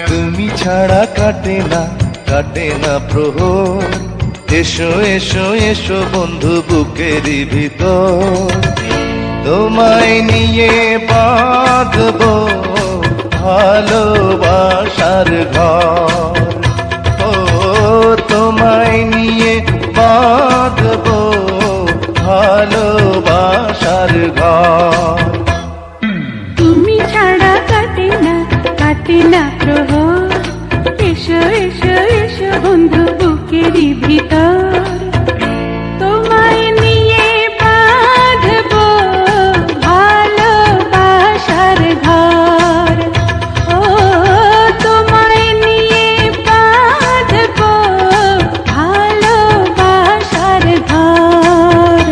তুমি ছাড়া কাটে না প্রহর, এসো এসো এসো বন্ধু বুকেরই ভিতর, তোমায় নিয়ে বাঁধবো ভালোবাসার ঘর। ও তোমায় নিয়ে বাঁধবো ভালোবাসার ঘর। তুমি ছাড়া কাটে না প্রহর, এসো এসো এসো বন্ধু বুকেরই ভিতর, তোমায় নিয়ে বাঁধবো ভালোবাসার ঘর। ও তোমায় নিয়ে বাঁধবো ভালোবাসার ঘর।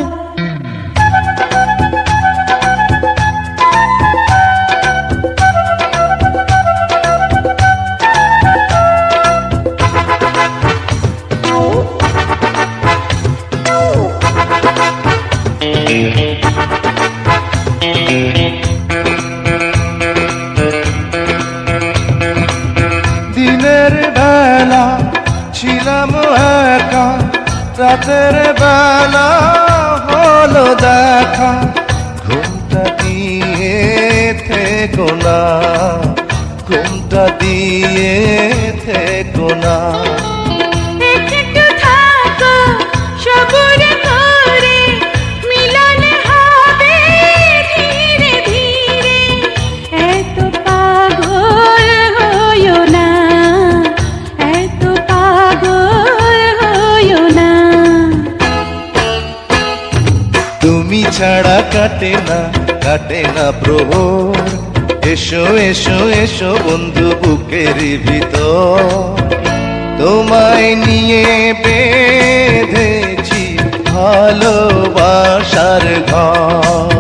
দিনের বেলা ছিলাম একা, রাতের বেলা হলো দেখা, ঘুমটা দিয়ে থেকো না, ঘুমটা দিয়ে থেকো না। একটু থাকো সবুর করে, মিলন হবে ধীরে ধীরে, এত পাগল হইও না, এত পাগল হইও না। তুমি ছাড়া কাটে না প্রহর, এসো এসো এসো বন্ধু বুকেরই ভিতর, তোমায় নিয়ে বেঁধেছি ভালোবাসার ঘর।